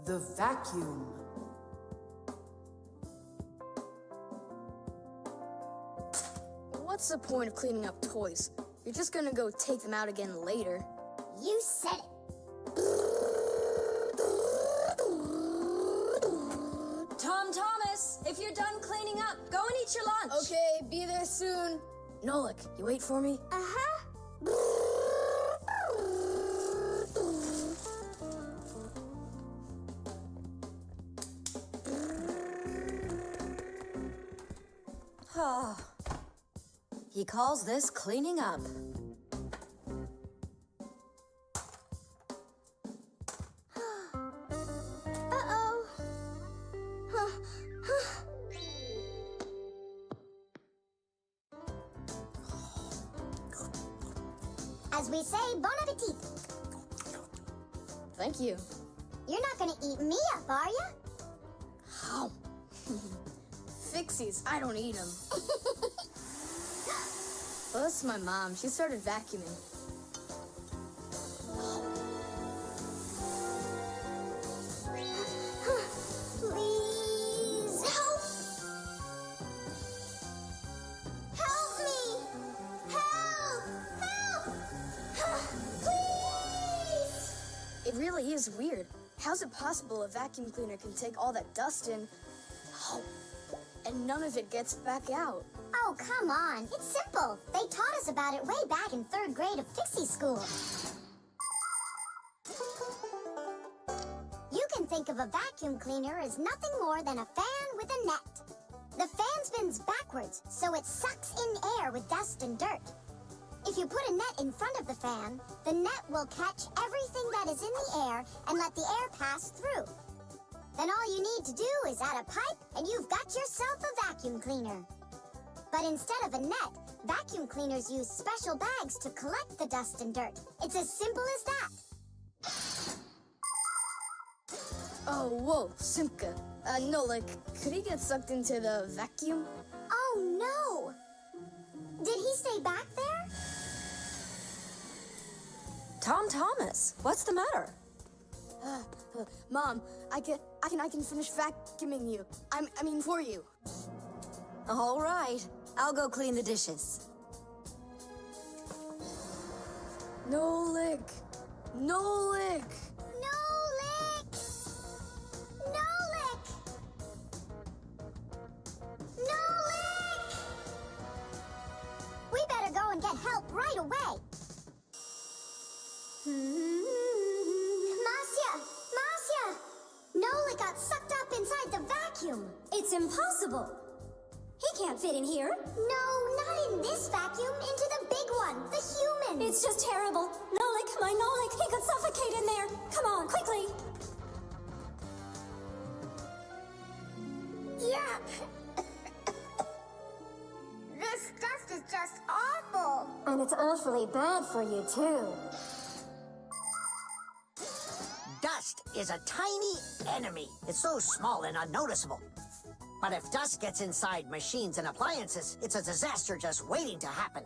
The vacuum. What's the point of cleaning up toys? You're just gonna go take them out again later. You said it. Thomas, if you're done cleaning up, go and eat your lunch. Okay, be there soon. Nolik, you wait for me? Uh-huh. He calls this cleaning up. Uh-oh. As we say, bon appetit. Thank you. You're not gonna eat me up, are you? How? Fixies, I don't eat them. Well, that's my mom. She started vacuuming. Please help! Help me! Help! Help! Please! It really is weird. How's it possible a vacuum cleaner can take all that dust in, and none of it gets back out? Oh, come on. It's simple. They taught us about it way back in 3rd grade of Fixie School. You can think of a vacuum cleaner as nothing more than a fan with a net. The fan spins backwards, so it sucks in air with dust and dirt. If you put a net in front of the fan, the net will catch everything that is in the air and let the air pass through. Then all you need to do is add a pipe and you've got yourself a vacuum cleaner. But instead of a net, vacuum cleaners use special bags to collect the dust and dirt. It's as simple as that. Oh, whoa, Simka. Nolik, could he get sucked into the vacuum? Oh, no! Did he stay back there? Thomas, what's the matter? Mom, I can finish vacuuming you. I mean for you. All right, I'll go clean the dishes. Nolik! Nolik! Nolik! Nolik! Nolik! We better go and get help right away. Marcia! Nolik got sucked up inside the vacuum. It's impossible. He can't fit in here. No, not in this vacuum. Into the big one, the human. It's just terrible. Nolik, my Nolik, he could suffocate in there. Come on, quickly. Yeah. This dust is just awful. And it's awfully bad for you, too. Dust is a tiny enemy. It's so small and unnoticeable. But if dust gets inside machines and appliances, it's a disaster just waiting to happen.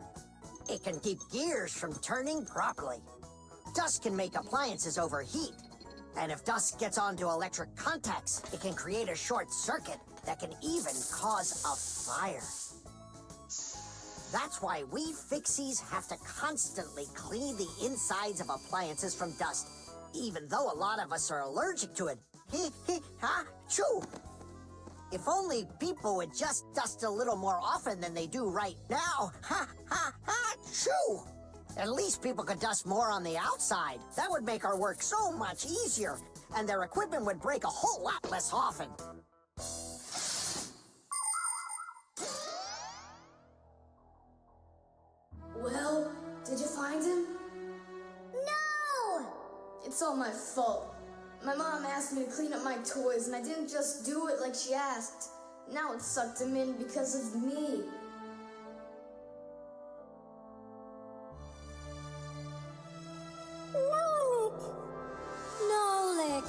It can keep gears from turning properly. Dust can make appliances overheat. And if dust gets onto electric contacts, it can create a short circuit that can even cause a fire. That's why we fixies have to constantly clean the insides of appliances from dust, even though a lot of us are allergic to it. Choo! If only people would just dust a little more often than they do right now. Choo! At least people could dust more on the outside. That would make our work so much easier, and their equipment would break a whole lot less often. Well, did you find him? No! It's all my fault. My mom asked me to clean up my toys, and I didn't just do it like she asked. Now it sucked him in because of me. Nolik! Nolik!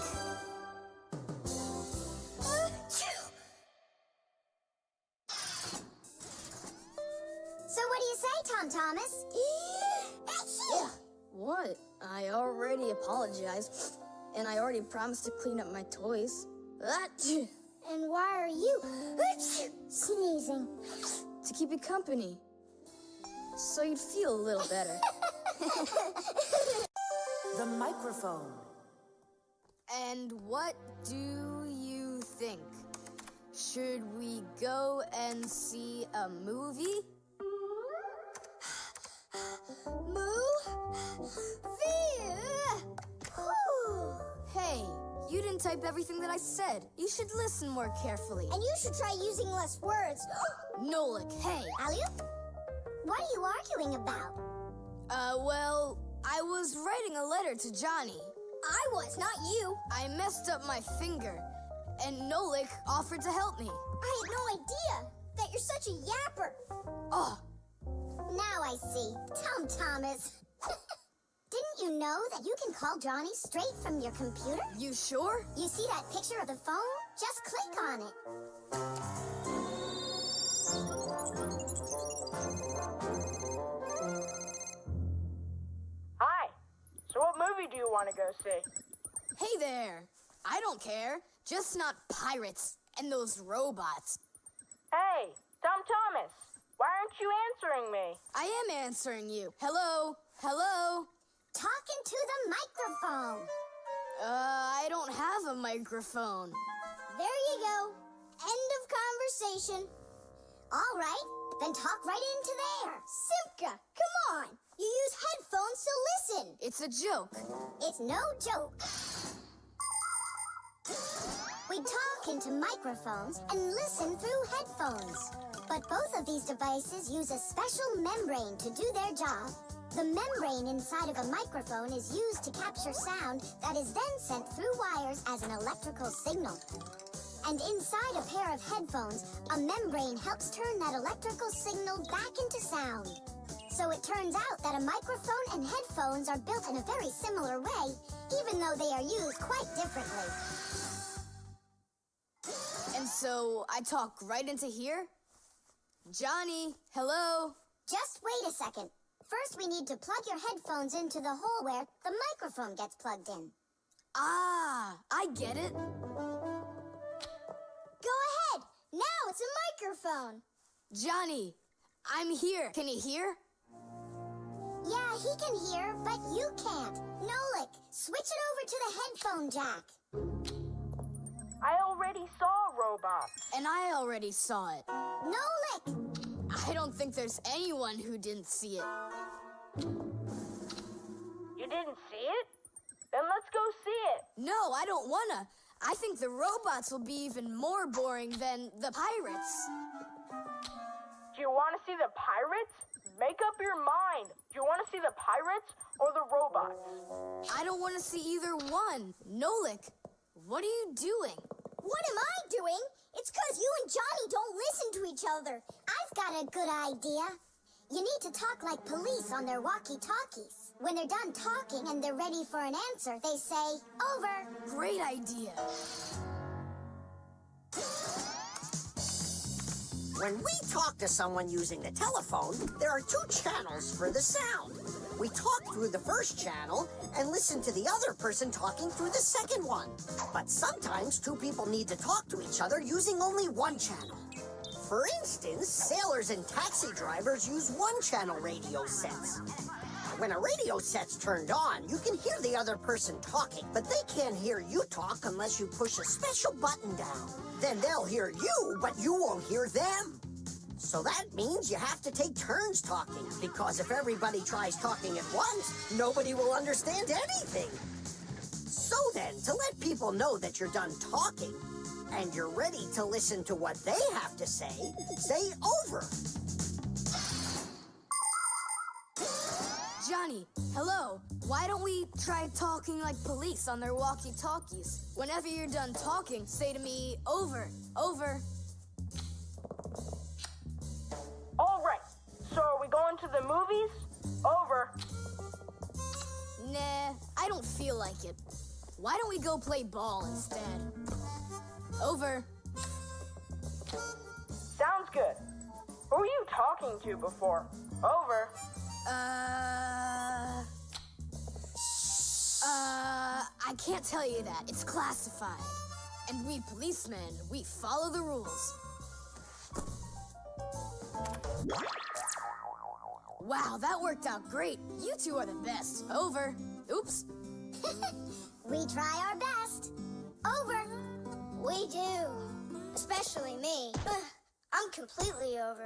So what do you say, Thomas? What? I already apologized. And I already promised to clean up my toys. And why are you sneezing? To keep you company. So you'd feel a little better. The microphone. And what do you think? Should we go and see a movie? Hey, you didn't type everything that I said. You should listen more carefully. And you should try using less words. Nolik, hey. Alley-oop? What are you arguing about? Well, I was writing a letter to Johnny. I was, not you. I messed up my finger, and Nolik offered to help me. I had no idea that you're such a yapper. Oh, Now I see. Tom Thomas. Didn't you know that you can call Johnny straight from your computer? you sure? You see that picture of the phone? Just click on it. Hi. So what movie do you want to go see? Hey there. I don't care. Just not pirates and those robots. Hey, Tom Thomas. Why aren't you answering me? I am answering you. Hello? Hello? Talking to the microphone. I don't have a microphone. There you go. End of conversation. All right, then talk right into there. Simka, come on. You use headphones to listen. It's a joke. It's no joke. We talk into microphones and listen through headphones. But both of these devices use a special membrane to do their job. The membrane inside of a microphone is used to capture sound that is then sent through wires as an electrical signal. And inside a pair of headphones, a membrane helps turn that electrical signal back into sound. So it turns out that a microphone and headphones are built in a very similar way, even though they are used quite differently. And so I talk right into here? Johnny, hello? Just wait a second. First, we need to plug your headphones into the hole where the microphone gets plugged in. Ah, I get it. Go ahead. Now it's a microphone. Johnny, I'm here. Can you hear? Yeah, he can hear, but you can't. Nolik, switch it over to the headphone jack. I already saw Robot. And I already saw it. Nolik! I don't think there's anyone who didn't see it. You didn't see it? Then let's go see it. No, I don't wanna. I think the robots will be even more boring than the pirates. Do you want to see the pirates? Make up your mind. Do you want to see the pirates or the robots? I don't want to see either one. Nolik, what are you doing? What am I doing? It's 'cause you and Johnny don't listen to each other. I've got a good idea. You need to talk like police on their walkie-talkies. When they're done talking and they're ready for an answer, they say, over. Great idea. When we talk to someone using the telephone, there are two channels for the sound. We talk through the first channel and listen to the other person talking through the second one. But sometimes two people need to talk to each other using only one channel. For instance, sailors and taxi drivers use one-channel radio sets. When a radio set's turned on, you can hear the other person talking, but they can't hear you talk unless you push a special button down. Then they'll hear you, but you won't hear them. So that means you have to take turns talking, because if everybody tries talking at once, nobody will understand anything. So then, to let people know that you're done talking, and you're ready to listen to what they have to say over. Johnny, hello. Why don't we try talking like police on their walkie-talkies? Whenever you're done talking, say to me, over, over. All right. So are we going to the movies? Over. Nah, I don't feel like it. Why don't we go play ball instead? Over. Sounds good. Who were you talking to before? Over. I can't tell you that. It's classified. And we policemen, we follow the rules. Wow, that worked out great. You two are the best. Over. Oops. We try our best. Over. We do. Especially me. I'm completely over.